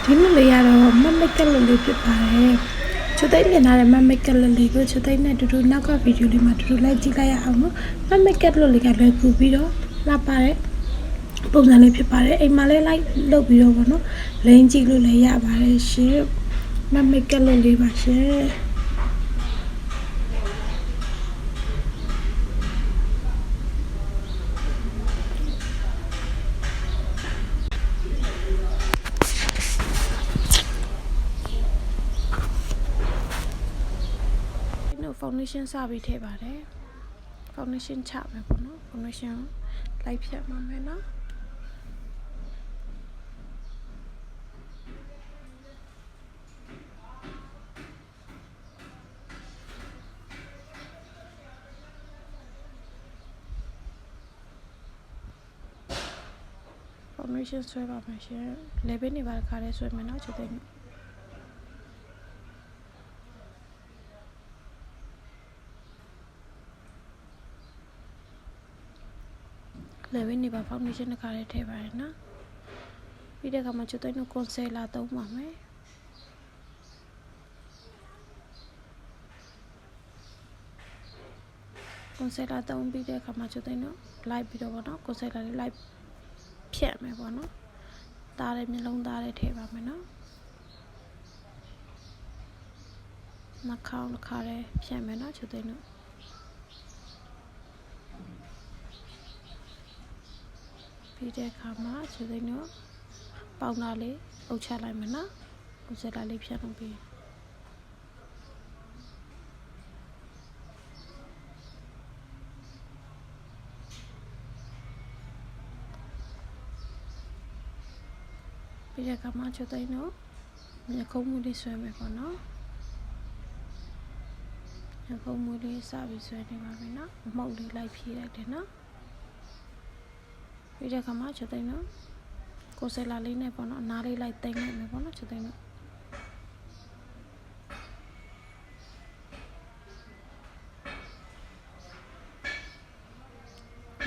ဒီလိုလေးရတော့မမိတ်ကလေးဖြစ်ပါတယ်ချိုသိမ်းမြင်ထားတဲ့မမိတ်ကလေးကိုချိုသိမ်းနဲ့တူတူနောက်ကဗီဒီယိုလေးမှာတူတူလိုက်ကြည့်လိုက်ရအောင်နော်မမိတ်ကလေးကလည်းခုပြီးတော့လာပါတယ်ပုံစံလေးဖြစ်ပါတယ်အိမ်မှာလည်းလိုက်လုပ်ပြီးတော့ဗောနော်လိန်ကြည့်လို့လည်းရပါတယ်ရှင်မမိတ်ကလေးပါရှင်foundation စပြီးထည့်ပါတယ် foundation ချမယ်ပေါ့နော် foundation လိုက်ဖြတ်မှာမယ်နော် foundation ဆွဲပါမယ်ရှင် level နေပါခါလေးဆွဲမယ်နော်ချက်သိမ်းlevel နေပါ foundation တစ်ခါလေးထည့်ပါရနော်ပြီးတဲ့အခါမှာချက်သိမ်းကို concealer သုံးပါမယ် concealer သုံးပြီးတဲ့အခါမှာချက်သိမ်းတော့ light ပြီးတော့ဗောနော် concealer လေး light ဖြတ်မယ်ပေါ့နော်သားတဲ့မျိုးလုံးသားတဲ့ထည့်ပါမယ်နော်နှာခေါင်းတစ်ခါလေးဖြတ်မယ်နော်ချက်သိမ်းတော့ပြီးတဲ့အခါမှာချက်သိမ်းတော့ပေါင်သားလေးအုပ်ချလိုက်မယ်နော် concealer လေးဖြတ်လုပ်ပြီးပြီးတဲ့အခါမှာချက်သိမ်းတော့မျက်ခုံးမူလေးဆွဲမယ်ပေါ့နော်မျက်ခုံးမူလေးစပြီးဆွဲနေပါပြီနော်အမှုတ်လေးလိုက်ဖြည့်လိုက်တယ်နော်ပြီးတဲ့အခါမှာချက်သိမ်းတော့ကိုယ်ဆယ်လာလေးနဲ့ပေါ့နော်အနားလေးလိုက်သိမ်းလိုက်မယ်ပေါ့နော်ချက်သိမ်းတော့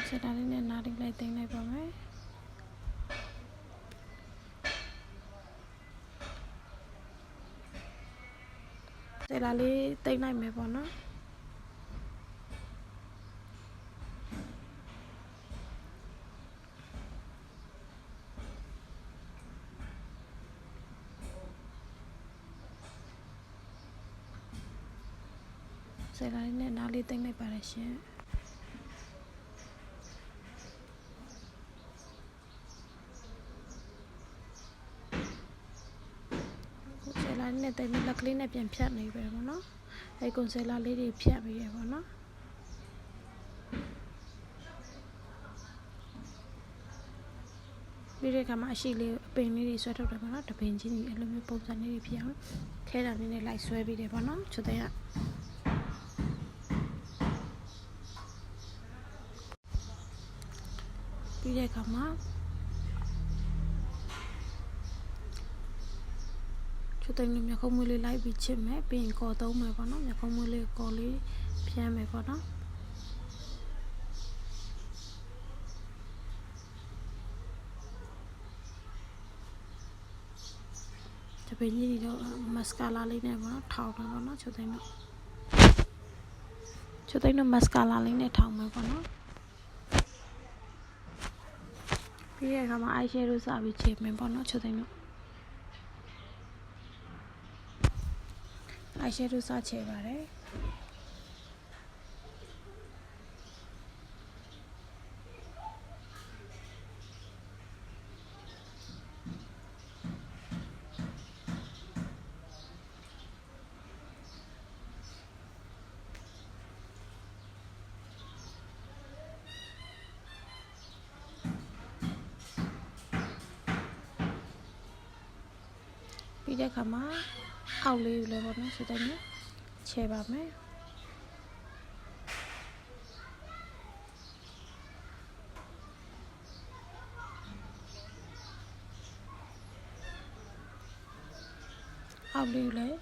ဆယ်လာလေးနဲ့နားလေးလိုက်သိမ်းလိုက်ပါမယ်ဆယ်လာလေးသိမ်းလိုက်မယ်ပေါ့နော်ဆယ်လာလေးနဲ့နားလေးသိမ်းလိုက်ပါရရှင်နဲ့တိတ်ပြီးလက်ကလေးနဲ့ပြန်ဖြတ်နေပဲပေါ့နော်အဲကွန်ဆယ်လာလေးတွေဖြတ်ပြီးရပေါ့နော်ပြီးတဲ့အခါမှာအရှိလေးအပင်လေးတွေဆွဲထုတ်တယ်ပေါ့နော်တပင်ချင်းကြီးအဲ့လိုမျိုးပုံစံလေးတွေဖြစ်အောင်ခဲတာလေးနဲ့လိုက်ဆွဲပြီးတယ်ပေါ့နော်ချွတ်တဲ့ပြီးတဲ့အခါမှာချိုသိမ်းလို့မျက်ခုံးမွေးလေးလိုက်ပြီးချစ်မယ်ပြီးရင်ကော်သုံးမယ်ပေါ့နော်မျက်ခုံးမွေးလေးကော်လေးဖြန်းမယ်ပေါ့နော်တပင်းကြီးတော့မစကာလာလေးနဲ့ပေါ့နော်ထောင်မယ်ပေါ့နော်ချိုသိမ်းတော့မစကာလာလေးနဲ့ထောင်မယ်ပေါ့နော်ပြီးတဲ့အခါမှာ eye shadow စပြီးချစ်မယ်ပေါ့နော်ချိုသိမ်းတော့eye shadow စချေပါတယ်ပြီးတဲ့အခါမှာအောက်လေးလည်းပေါ့နော်ချိုသိမ်းတော့ချေပါမယ်အောက်လေးလည်း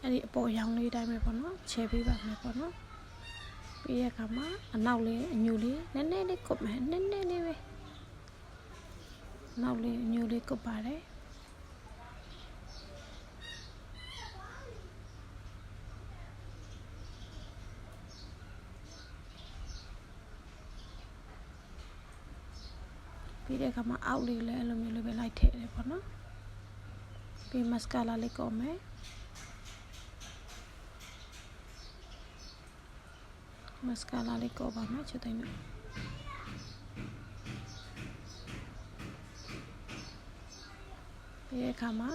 အဲ့ဒီအပေါ်ရောင်လေးတိုင်းပဲပေါ့နော်ချေပေးပါမယ်ပေါ့နော်ပြီးတဲ့အခါမှာအနောက်လေးအညိုလေးနည်းနည်းလေးကုတ်မယ်နည်းနည်းလေးပဲနောက်လေးအညိုလေးကုတ်ပါတယ် ပြီးတဲ့အခါမှာအောက်လေးလည်းအဲ့လိုမျိုးလေးပဲလိုက်ထည့်တယ်ပေါ့နော်ပြီးမက်စကာလာလေးကောမယ်မက်စကာလာလေးကောပါမယ်ချိုသိန်းနဲ့ပြီးတဲ့အခါမှာ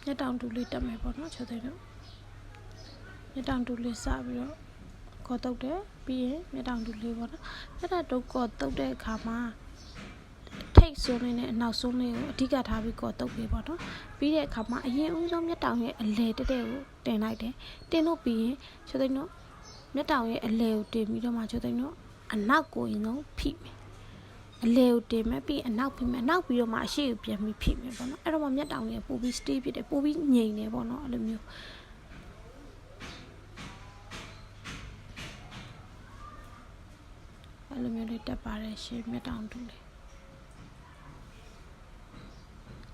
မျက်တောင်တူလေးတက်မယ်ပေါ့နော်ချိုသိန်းတို့မျက်တောင်တူလေးစပြီးတော့ကော်တုတ်တယ်ပြီးရင်မျက်တောင်တူလေးပေါ့နော်အဲ့ဒါတော့ကော်တုတ်တဲ့အခါမှာထိတ်ဆိုးလေးနဲ့အနောက်ဆိုးလေးကိုအဓိကထားပြီးကော်တုတ်ပြီးပေါ့နော်ပြီးတဲ့အခါမှာအရင်ဦးဆုံးမျက်တောင်ရဲ့အလဲတက်တဲ့ကိုတင်လိုက်တယ်တင်လို့ပြီးရင်ချိုသိန်းတို့မျက်တောင်ရဲ့အလဲကိုတင်ပြီးတော့မှချိုသိန်းတို့အနောက်ကိုရင်ဆုံးဖိမယ်အလဲကိုတင်မယ်ပြီးအနောက်ဖိမယ်အနောက်ပြီးတော့မှအရှိကိုပြန်ပြီးဖိမယ်ပေါ့နော်အဲ့တော့မှမျက်တောင်ရဲ့ပိုပြီး stay ဖြစ်တယ်ပိုပြီးငြိမ်တယ်ပေါ့နော်အဲ့လိုမျိုးအဲ့လိုမျိုးလေးတက်ပါတယ်ရှင်မျက်တောင်တူလေး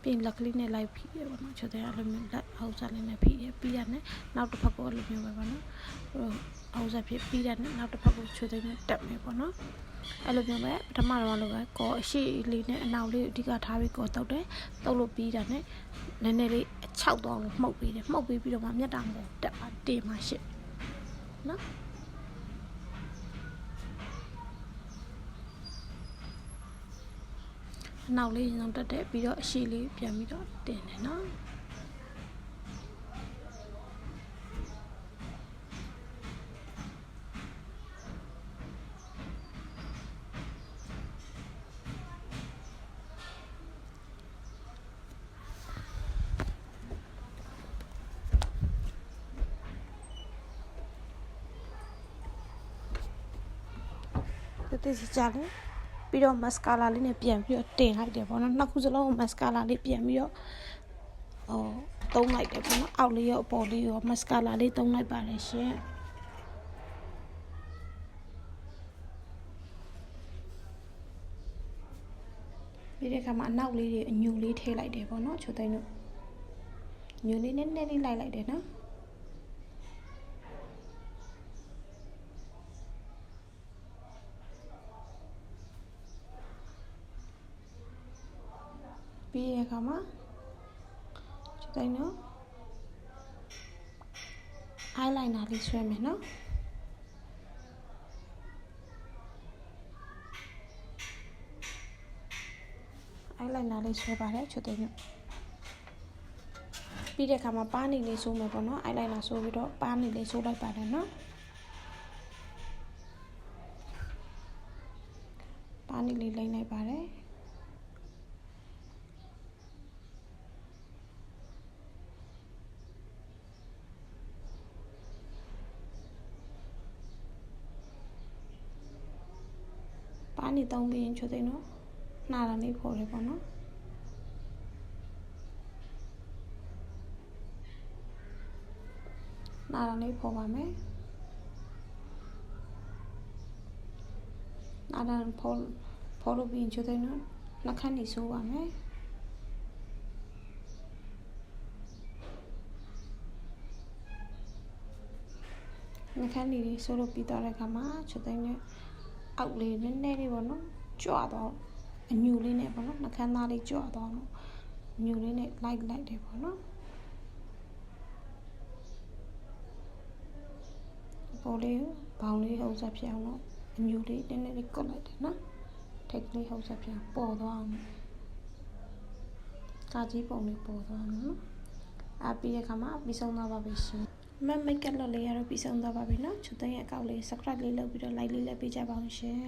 ပြင်လက်ကလေးနဲ့လိုက်ဖိရပေါ့နော်ချိုတဲ့အဲ့လိုမျိုးလက်အောက်စားလေးနဲ့ဖိရပြီးရတယ်နောက်တစ်ဖက်ကိုအဲ့လိုမျိုးပဲပေါ့နော်အောက်စားဖြစ်ပြီးရတယ်နောက်တစ်ဖက်ကိုချိုတဲ့နဲ့တက်မယ်ပေါ့နော်အဲ့လိုမျိုးပဲပထမတော့လိုပဲကောအရှိလေးနဲ့အနောက်လေးအဓိကထားပြီးကောတုတ်တယ်တုတ်လို့ပြီးတာနဲ့နည်းနည်းလေးအချောက်တော့လို့မှုတ်ပြီးတယ်မှုတ်ပြီးတော့မှမျက်တောင်ကိုတက်ပါတင်ပါရှစ်နော်နောက်လေးရင်ဆုံးတက်တယ်ပြီးတော့အရှိလေးပြန်ပြီးတော့တင်တယ်နော်တိကျကြတယ်ပြီးတော့မက်စကာလာလေးနဲ့ပြန်ပြီးတော့တင်လိုက်တယ်ပေါ့နော်နှစ်ခုစလုံးမက်စကာလာလေးပြန်ပြီးတော့သုံးလိုက်တယ်ပေါ့နော်အောက်လေးရောအပေါ်လေးရောမက်စကာလာလေးသုံးလိုက်ပါတယ်ရှင်ပြီးတဲ့အခါမှာအနောက်လေးတွေအညူလေးထည့်လိုက်တယ်ပေါ့နော်ချိုသိန်းတို့ညူလေးနည်းနည်းလေးလိုက်တယ်နော်ပြီးတဲ့အခါမှာချိုသိန်းတို့အိုင်လိုင်နာလေးဆွဲမယ်နော်အိုင်လိုင်နာလေးဆွဲပါတယ်ချိုသိန်းတို့ပြီးတဲ့အခါမှာပါးနေလေးဆိုးမယ်ပေါ့နော်အိုင်လိုင်နာဆိုးပြီးတော့ပါးနေလေးဆိုးလိုက်ပါတယ်နော်ပါးနေလေးလိမ့်လိုက်ပါတယ်ပါးနေသုံးပြီးရင်ချိုသိန်းတို့နှာရံလေးဖော်တယ်ပေါ့နော်နှာရံလေးဖော်ပါမယ်နှာရံဖော်လို့ပြီးရင်ချိုသိန်းတို့နှာခမ်းနေဆိုးပါမယ်နှာခမ်းနေဆိုးလို့ပြီးတော့တဲ့အခါမှာချိုသိန်းတို့အောက်လေးနည်းနည်းလေးပေါ့နော်ကြွတော့အညူလေးနဲ့ပေါ့နော်နှာခမ်းသားလေးကြွတော့ညူလေးနဲ့လိုက်တယ်ပေါ့နော်ပေါ်လေးဘောင်လေးဟုတ်စားပြအောင်တော့အညူလေးနည်းနည်းလေးကုတ်လိုက်တယ်နော်ထိတ်လေးဟုတ်စားပြပေါ်သွားအောင်ကာကြီးပုံလေးပေါ်သွားအောင်နော်ပြီးတဲ့အခါမှာပြီးဆုံးသွားပါပြီရှင်မိတ်ကပ်လော်လေးရတော့ပြီးဆုံးသွားပါပြီနော်ချိုသိန်းရဲ့အကောက်လေး subscribe လေးလုပ်ပြီးတော့ like လေးလည်းပေးကြပါအောင်ရှင်